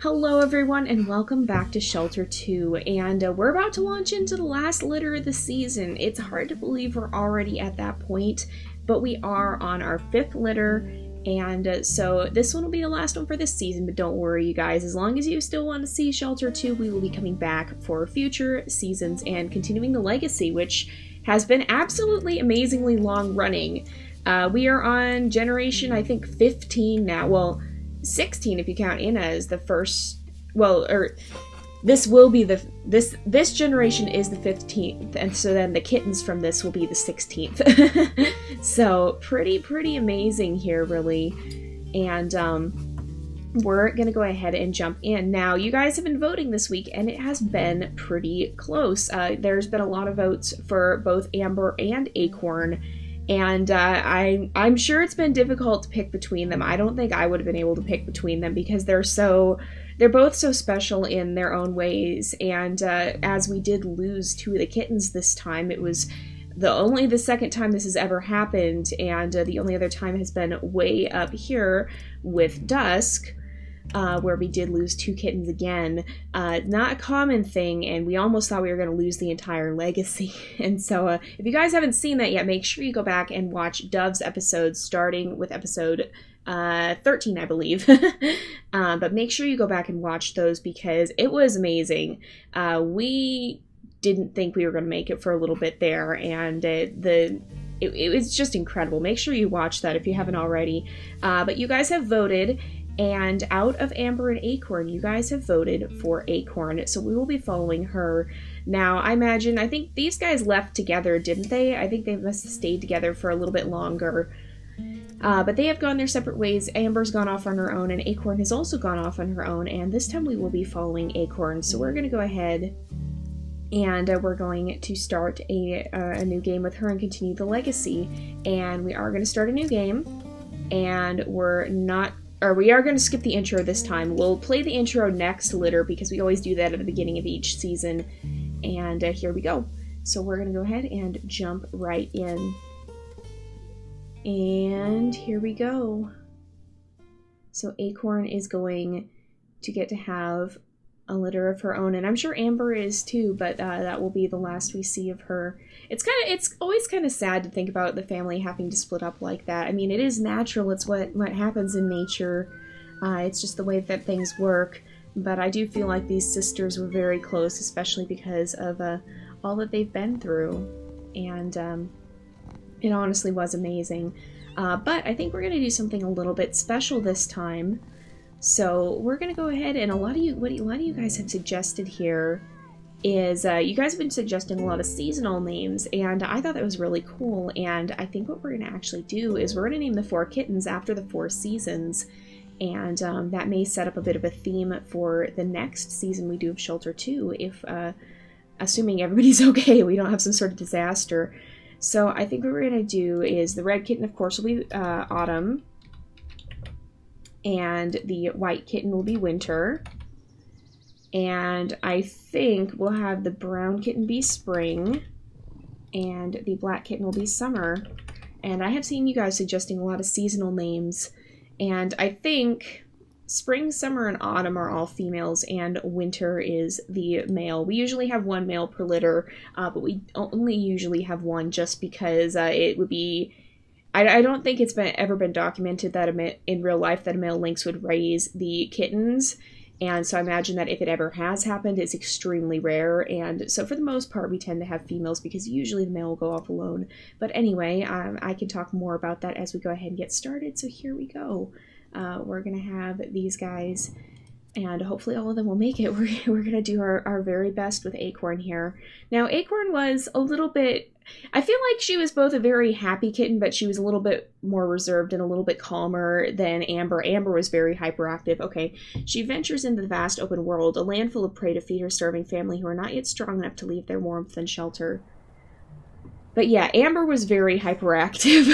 Hello everyone and welcome back to Shelter 2, and we're about to launch into the last litter of the season. It's hard to believe we're already at that point, but we are on our 5th litter, and so this one will be the last one for this season, but don't worry you guys, as long as you still want to see Shelter 2, we will be coming back for future seasons and continuing the legacy, which has been absolutely amazingly long running. We are on generation, I think, 15 now. Well, 16 if you count Inna as the first, this will be this generation is the 15th, and so then the kittens from this will be the 16th. So pretty amazing here, really. And we're gonna go ahead and jump in. Now, you guys have been voting this week and it has been pretty close. There's been a lot of votes for both Amber and Acorn. And I'm sure it's been difficult to pick between them. I don't think I would have been able to pick between them because they're both so special in their own ways. And as we did lose 2 of the kittens this time, it was only the second time this has ever happened, and the only other time has been way up here with Dusk, where we did lose 2 kittens again. Not a common thing, and we almost thought we were going to lose the entire legacy. And so if you guys haven't seen that yet, make sure you go back and watch Dove's episodes, starting with episode 13, I believe. But make sure you go back and watch those because it was amazing. We didn't think we were going to make it for a little bit there, and it was just incredible. Make sure you watch that if you haven't already. But you guys have voted, and out of Amber and Acorn, you guys have voted for Acorn, so we will be following her. Now, I think these guys left together, didn't they? I think they must have stayed together for a little bit longer. But they have gone their separate ways. Amber's gone off on her own, and Acorn has also gone off on her own, and this time we will be following Acorn. So we're going to go ahead and we're going to start a new game with her and continue the legacy. And we are going to start a new game, and we are going to skip the intro this time. We'll play the intro next litter because we always do that at the beginning of each season. And here we go. So we're going to go ahead and jump right in. And here we go. So Acorn is going to get to have a litter of her own, and I'm sure Amber is too, but that will be the last we see of her. It's always kind of sad to think about the family having to split up like that. I mean, it is natural, it's what happens in nature. It's just the way that things work, but I do feel like these sisters were very close, especially because of all that they've been through, and it honestly was amazing. But I think we're going to do something a little bit special this time. So we're going to go ahead, and what a lot of you guys have suggested here is you guys have been suggesting a lot of seasonal names, and I thought that was really cool. And I think what we're going to actually do is we're going to name the 4 kittens after the 4 seasons, and that may set up a bit of a theme for the next season we do of Shelter 2, if assuming everybody's okay, we don't have some sort of disaster. So I think what we're going to do is the red kitten, of course, will be Autumn. And the white kitten will be Winter. And I think we'll have the brown kitten be Spring. And the black kitten will be Summer. And I have seen you guys suggesting a lot of seasonal names. And I think Spring, Summer, and Autumn are all females, and Winter is the male. We usually have 1 male per litter, but we only usually have 1 just because it would be... I don't think it's ever been documented that in real life that a male lynx would raise the kittens, and so I imagine that if it ever has happened, it's extremely rare, and so for the most part we tend to have females because usually the male will go off alone. But anyway, I can talk more about that as we go ahead and get started, so here we go. We're going to have these guys, and hopefully all of them will make it. We're going to do our very best with Acorn here. Now, Acorn was a little bit... I feel like she was both a very happy kitten, but she was a little bit more reserved and a little bit calmer than Amber. Amber was very hyperactive. Okay, she ventures into the vast open world, a land full of prey to feed her starving family who are not yet strong enough to leave their warmth and shelter. But yeah, Amber was very hyperactive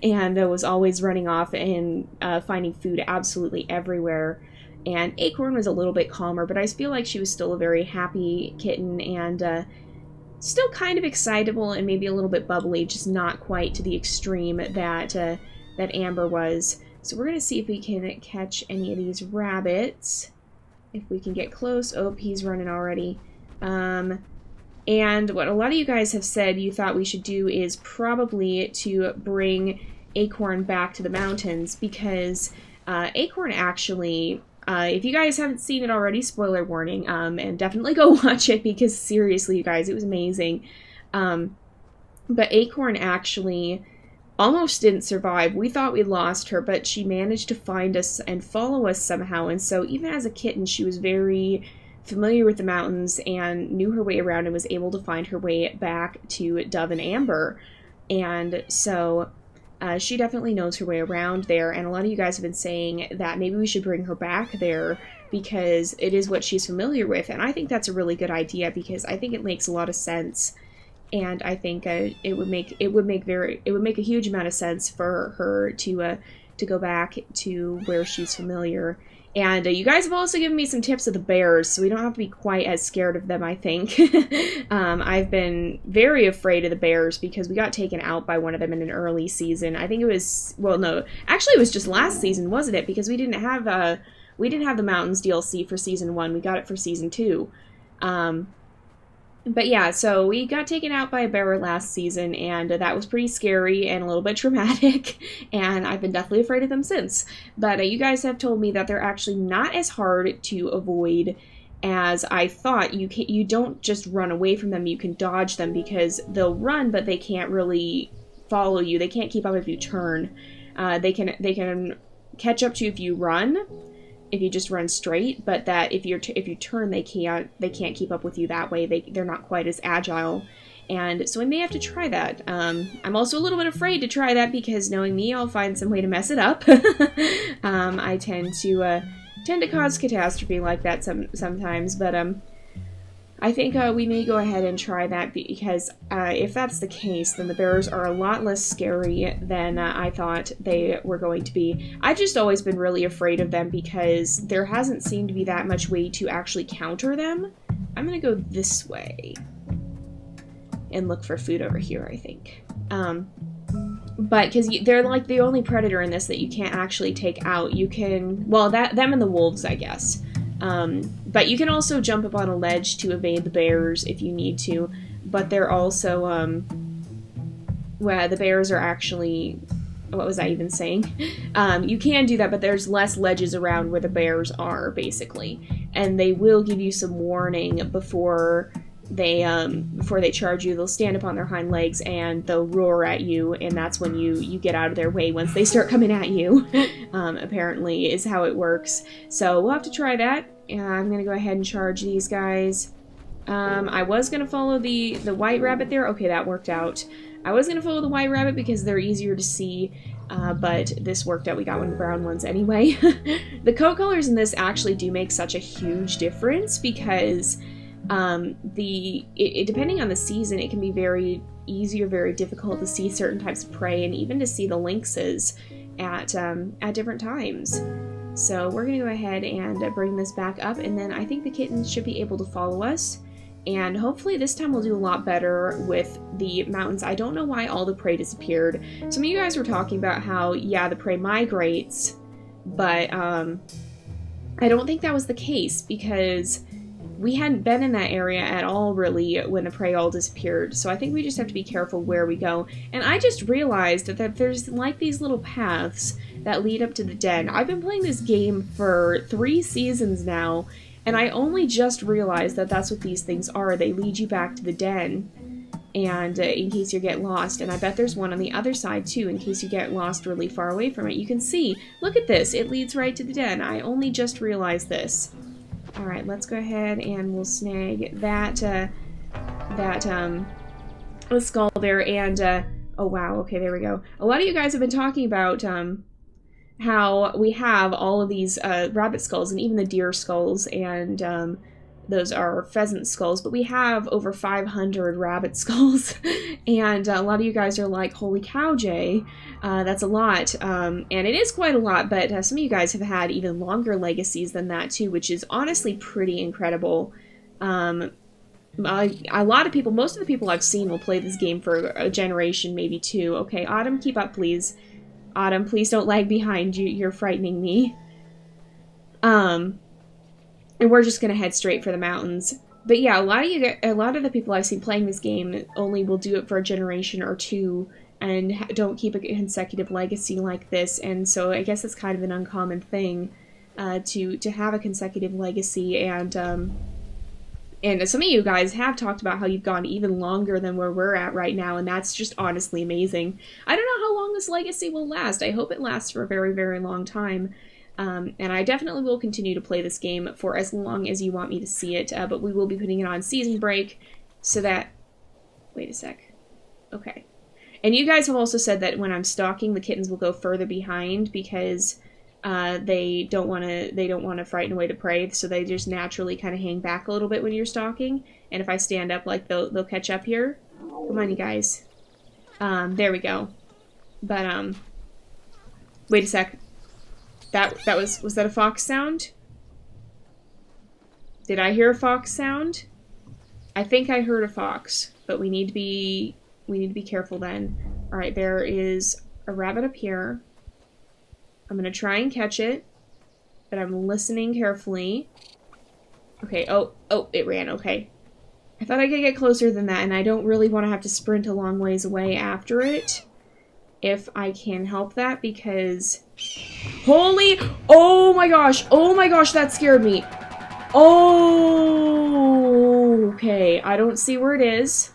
and was always running off and finding food absolutely everywhere. And Acorn was a little bit calmer, but I feel like she was still a very happy kitten and still kind of excitable and maybe a little bit bubbly, just not quite to the extreme that Amber was. So we're going to see if we can catch any of these rabbits. if we can get close. Oh, he's running already. And what a lot of you guys have said you thought we should do is probably to bring Acorn back to the mountains, because Acorn actually, if you guys haven't seen it already, spoiler warning, and definitely go watch it, because seriously, you guys, it was amazing. But Acorn actually almost didn't survive. We thought we lost her, but she managed to find us and follow us somehow, and so even as a kitten, she was very familiar with the mountains and knew her way around and was able to find her way back to Dove and Amber. And so she definitely knows her way around there, and a lot of you guys have been saying that maybe we should bring her back there because it is what she's familiar with, and I think that's a really good idea because I think it makes a lot of sense, and I think it would make a huge amount of sense for her to go back to where she's familiar. And you guys have also given me some tips of the bears, so we don't have to be quite as scared of them, I think. I've been very afraid of the bears because we got taken out by one of them in an early season. I think it was, well, no, actually it was just last season, wasn't it? Because we didn't have the Mountains DLC for Season 1. We got it for Season 2. But yeah, so we got taken out by a bear last season, and that was pretty scary and a little bit traumatic, and I've been deathly afraid of them since. But you guys have told me that they're actually not as hard to avoid as I thought. You don't just run away from them, you can dodge them, because they'll run, but they can't really follow you. They can't keep up if you turn. They can catch up to you if you run, if you just run straight, but that if you turn, they can't keep up with you that way. They're not quite as agile, and so we may have to try that. I'm also a little bit afraid to try that because, knowing me, I'll find some way to mess it up. I tend to cause catastrophe like that sometimes, but I think we may go ahead and try that, because if that's the case, then the bears are a lot less scary than I thought they were going to be. I've just always been really afraid of them because there hasn't seemed to be that much way to actually counter them. I'm gonna go this way and look for food over here, I think. But because they're like the only predator in this that you can't actually take out. You can, well, them and the wolves, I guess. But you can also jump up on a ledge to evade the bears if you need to, but they're also, well, the bears are actually, what was I even saying? You can do that, but there's less ledges around where the bears are, basically, and they will give you some warning before they charge you. They'll stand up on their hind legs and they'll roar at you, and that's when you get out of their way once they start coming at you. Apparently is how it works. So we'll have to try that. I'm gonna go ahead and charge these guys. I was gonna follow the white rabbit there. Okay, that worked out. I was gonna follow the white rabbit because they're easier to see, but this worked out. We got one of the brown ones anyway. The coat colors in this actually do make such a huge difference because depending on the season, it can be very easy or very difficult to see certain types of prey, and even to see the lynxes at different times. So we're gonna go ahead and bring this back up, and then I think the kittens should be able to follow us, and hopefully this time we'll do a lot better with the mountains. I don't know why all the prey disappeared. Some of you guys were talking about how, yeah, the prey migrates, but I don't think that was the case because we hadn't been in that area at all, really, when the prey all disappeared. So I think we just have to be careful where we go. And I just realized that there's like these little paths that lead up to the den. I've been playing this game for 3 seasons now, and I only just realized that that's what these things are. They lead you back to the den, and in case you get lost. And I bet there's one on the other side too, in case you get lost really far away from it. You can see, look at this, it leads right to the den. I only just realized this. Alright, let's go ahead and we'll snag that skull there, and oh wow, okay, there we go. A lot of you guys have been talking about how we have all of these rabbit skulls and even the deer skulls, and those are pheasant skulls, but we have over 500 rabbit skulls, and a lot of you guys are like, holy cow, Jay, that's a lot, and it is quite a lot, but some of you guys have had even longer legacies than that too, which is honestly pretty incredible. A lot of people, most of the people I've seen will play this game for a generation, maybe 2. Okay, Autumn, keep up, please. Autumn, please don't lag behind you, you're frightening me. And we're just gonna head straight for the mountains. But yeah, a lot of the people I've seen playing this game only will do it for a generation or two and don't keep a consecutive legacy like this. And so I guess it's kind of an uncommon thing to have a consecutive legacy. And some of you guys have talked about how you've gone even longer than where we're at right now, and that's just honestly amazing. I don't know how long this legacy will last. I hope it lasts for a very, very long time. And I definitely will continue to play this game for as long as you want me to see it, but we will be putting it on season break so that... Wait a sec. Okay. And you guys have also said that when I'm stalking, the kittens will go further behind because they don't want to frighten away the prey, so they just naturally kind of hang back a little bit when you're stalking. And if I stand up, like, they'll catch up here. Come on, you guys. There we go. But, wait a sec. Was that a fox sound? Did I hear a fox sound? I think I heard a fox, but we need to be careful then. All right, there is a rabbit up here. I'm gonna try and catch it, but I'm listening carefully. Okay, oh, it ran, okay. I thought I could get closer than that, and I don't really want to have to sprint a long ways away after it, if I can help that, because... Oh my gosh, that scared me. Oh, okay, I don't see where it is.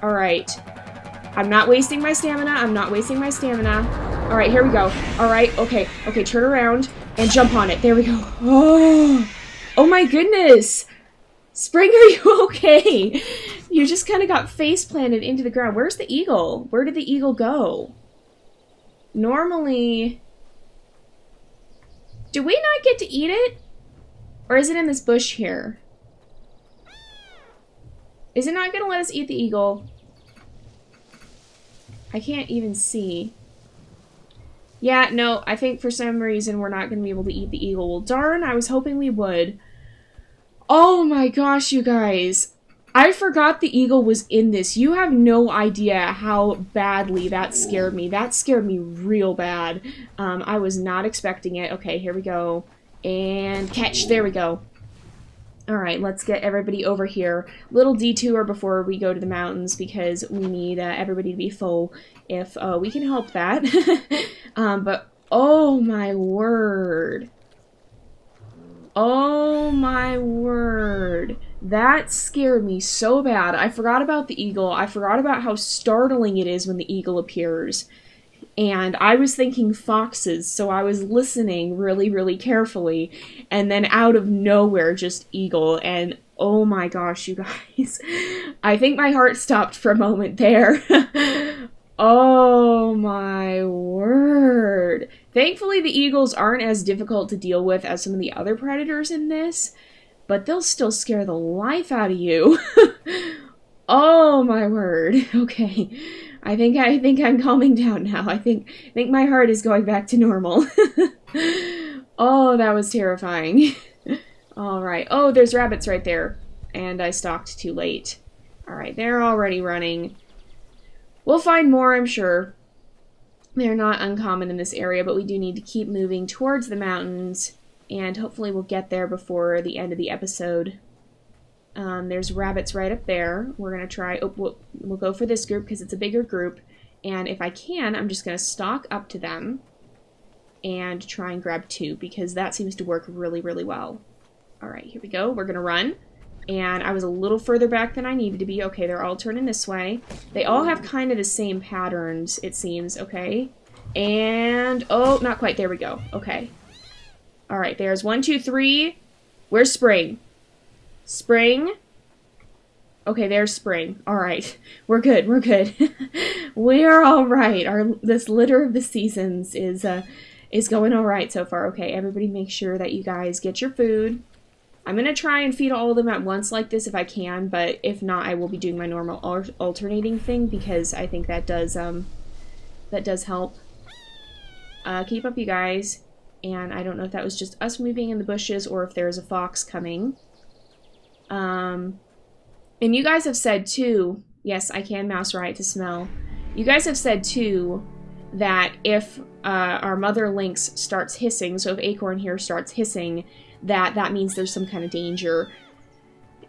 Alright. I'm not wasting my stamina. Alright, here we go. Alright, okay, turn around and jump on it. There we go. Oh my goodness. Spring, are you okay? You just kind of got face planted into the ground. Where's the eagle? Where did the eagle go? Normally... Do we not get to eat it? Or is it in this bush here? Is it not going to let us eat the eagle? I can't even see. Yeah, no, I think for some reason we're not going to be able to eat the eagle. Well, darn, I was hoping we would. Oh my gosh, you guys. I forgot the eagle was in this. You have no idea how badly that scared me. That scared me real bad. I was not expecting it. Okay, here we go. And catch. There we go. Alright, let's get everybody over here. Little detour before we go to the mountains because we need everybody to be full if we can help that. But, oh my word. Oh my word. That scared me so bad. I forgot about the eagle. I forgot about how startling it is when the eagle appears. And I was thinking foxes, so I was listening really, really carefully. And then out of nowhere, just eagle. And oh my gosh, you guys. I think my heart stopped for a moment there. Oh my word. Thankfully, the eagles aren't as difficult to deal with as some of the other predators in this. But they'll still scare the life out of you. Oh my word. Okay. I think I'm calming down now. I think my heart is going back to normal. Oh, that was terrifying. All right. Oh, there's rabbits right there. And I stalked too late. All right, they're already running. We'll find more, I'm sure. They're not uncommon in this area, but we do need to keep moving towards the mountains. And hopefully we'll get there before the end of the episode. There's rabbits right up there. We're going to try... Oh, we'll go for this group because it's a bigger group. And if I can, I'm just going to stalk up to them and try and grab two because that seems to work really, really well. All right, here we go. We're going to run. And I was a little further back than I needed to be. Okay, they're all turning this way. They all have kind of the same patterns, it seems. Okay. And... Oh, not quite. There we go. Okay. All right, there's 1, 2, 3. Where's Spring? Spring? Okay, there's Spring. All right, we're good. We're good. We're all right. This litter of the seasons is going all right so far. Okay, everybody, make sure that you guys get your food. I'm gonna try and feed all of them at once like this if I can, but if not, I will be doing my normal alternating thing because I think that does help. Keep up, you guys. And I don't know if that was just us moving in the bushes or if there's a fox coming. And you guys have said too, yes, I can mouse right to smell. You guys have said too that if our mother lynx starts hissing, so if Acorn here starts hissing, that means there's some kind of danger.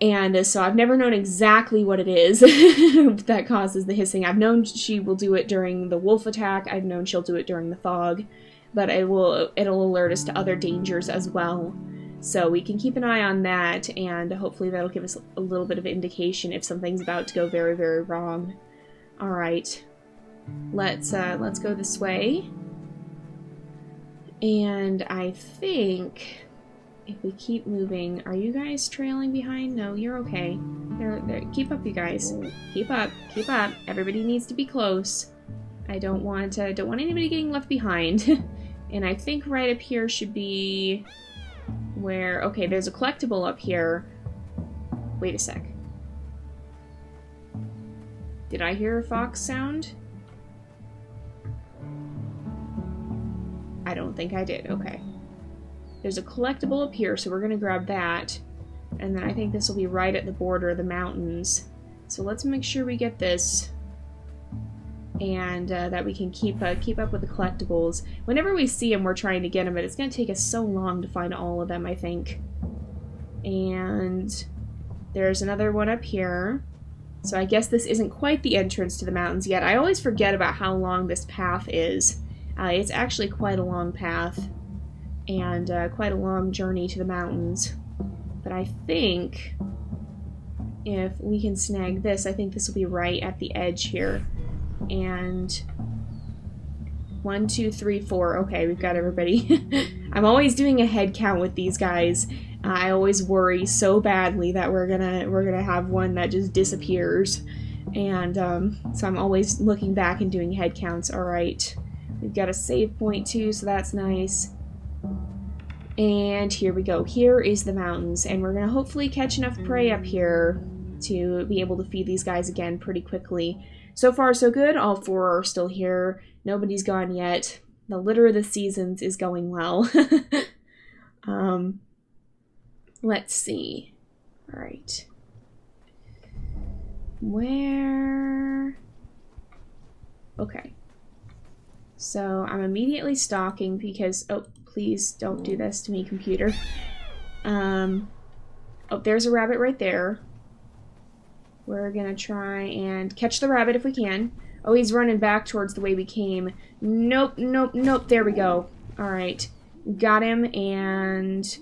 And so I've never known exactly what it is that causes the hissing. I've known she will do it during the wolf attack. I've known she'll do it during the fog. But it'll alert us to other dangers as well. So we can keep an eye on that, and hopefully that'll give us a little bit of indication if something's about to go very, very wrong. Alright. Let's go this way. And I think if we keep moving, are you guys trailing behind? No, you're okay. Keep up, you guys. Keep up, keep up. Everybody needs to be close. I don't want anybody getting left behind. And I think right up here should be where, okay, there's a collectible up here. Wait a sec. Did I hear a fox sound? I don't think I did. Okay. There's a collectible up here, so we're going to grab that. And then I think this will be right at the border of the mountains. So let's make sure we get this. And that we can keep up with the collectibles. Whenever we see them, we're trying to get them, but it's going to take us so long to find all of them, I think. And there's another one up here. So I guess this isn't quite the entrance to the mountains yet. I always forget about how long this path is. It's actually quite a long path. And quite a long journey to the mountains. But I think if we can snag this, I think this will be right at the edge here. And 1, 2, 3, 4. Okay, we've got everybody. I'm always doing a head count with these guys. I always worry so badly that we're gonna have one that just disappears. And so I'm always looking back and doing head counts. All right, we've got a save point too, so that's nice. And here we go. Here is the mountains, and we're gonna hopefully catch enough prey up here to be able to feed these guys again pretty quickly. So far, so good. All 4 are still here. Nobody's gone yet. The litter of the seasons is going well. Let's see. All right. Where? Okay. So I'm immediately stalking because, oh, please don't do this to me, computer. Oh, there's a rabbit right there. We're gonna try and catch the rabbit if we can. Oh, he's running back towards the way we came. Nope, nope, nope. There we go. Alright. Got him, and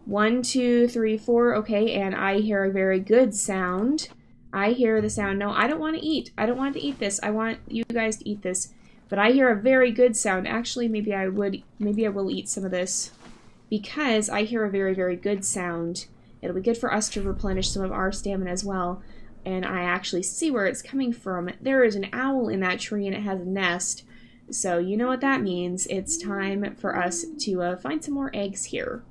1, 2, 3, 4. Okay, and I hear a very good sound. I hear the sound. No, I don't want to eat. I don't want to eat this. I want you guys to eat this. But I hear a very good sound. Actually, maybe I will eat some of this. Because I hear a very, very good sound. It'll be good for us to replenish some of our stamina as well. And I actually see where it's coming from. There is an owl in that tree and it has a nest. So you know what that means. It's time for us to find some more eggs here.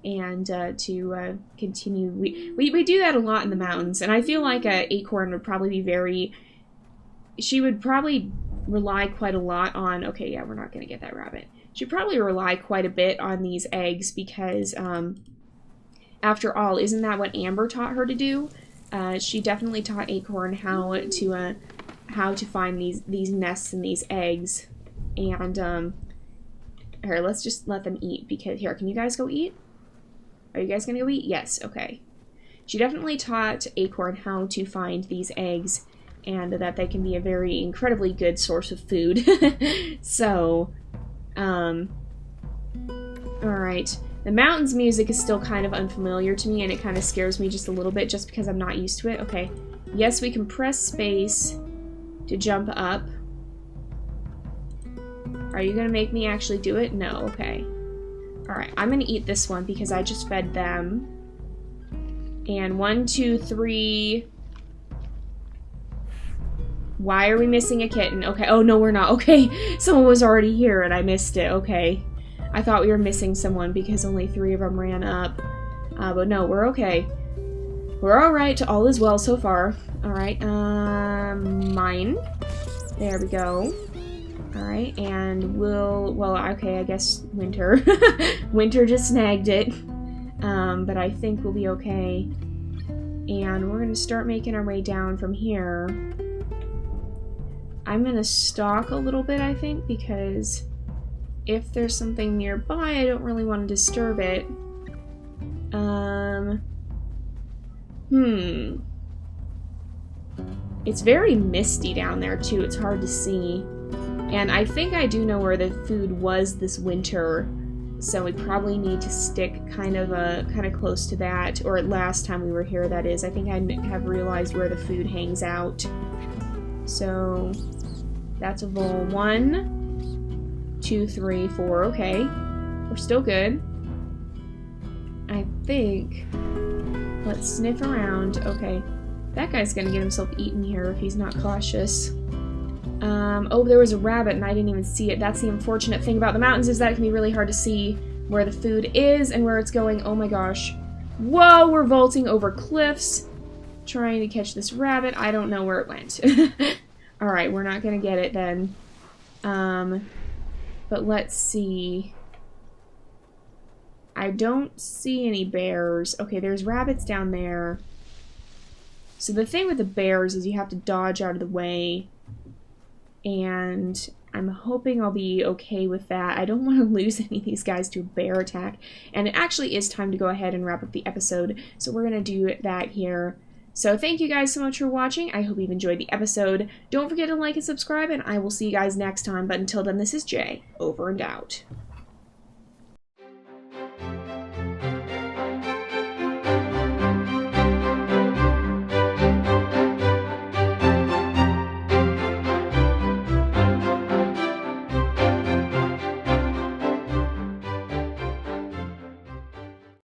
And to continue. We do that a lot in the mountains. And I feel like Acorn would probably be very... She would probably rely quite a lot on... Okay, yeah, we're not going to get that rabbit. She'd probably rely quite a bit on these eggs because, after all, isn't that what Amber taught her to do? She definitely taught Acorn how to find these nests and these eggs. And here, let's just let them eat because here, can you guys go eat? Are you guys gonna go eat? Yes, okay. She definitely taught Acorn how to find these eggs and that they can be a very incredibly good source of food. So, alright. The mountains music is still kind of unfamiliar to me, and it kind of scares me just a little bit just because I'm not used to it. Okay. Yes, we can press space to jump up. Are you going to make me actually do it? No. Okay. Alright, I'm going to eat this one because I just fed them. And 1, 2, 3... Why are we missing a kitten? Okay. Oh, no, we're not. Okay. Someone was already here, and I missed it. Okay. I thought we were missing someone because only 3 of them ran up. But no, we're okay. We're alright. All is well so far. Alright, mine. There we go. Alright, and well, okay, I guess Winter. Winter just snagged it. But I think we'll be okay. And we're going to start making our way down from here. I'm gonna stalk a little bit, I think, because if there's something nearby, I don't really want to disturb it. It's very misty down there, too. It's hard to see. And I think I do know where the food was this winter, so we probably need to stick kind of close to that, or last time we were here, that is. I think I have realized where the food hangs out. So that's a vole. 1, 2, 3, 4. Okay, we're still good. I think. Let's sniff around. Okay, that guy's gonna get himself eaten here if he's not cautious. Oh, there was a rabbit and I didn't even see it. That's the unfortunate thing about the mountains, is that it can be really hard to see where the food is and where it's going. Oh my gosh. Whoa, we're vaulting over cliffs, trying to catch this rabbit. I don't know where it went. Alright, we're not gonna get it then. But let's see. I don't see any bears. Okay, there's rabbits down there. So the thing with the bears is you have to dodge out of the way. And I'm hoping I'll be okay with that. I don't want to lose any of these guys to a bear attack. And it actually is time to go ahead and wrap up the episode. So we're going to do that here. So thank you guys so much for watching. I hope you've enjoyed the episode. Don't forget to like and subscribe, and I will see you guys next time. But until then, this is Jay, over and out.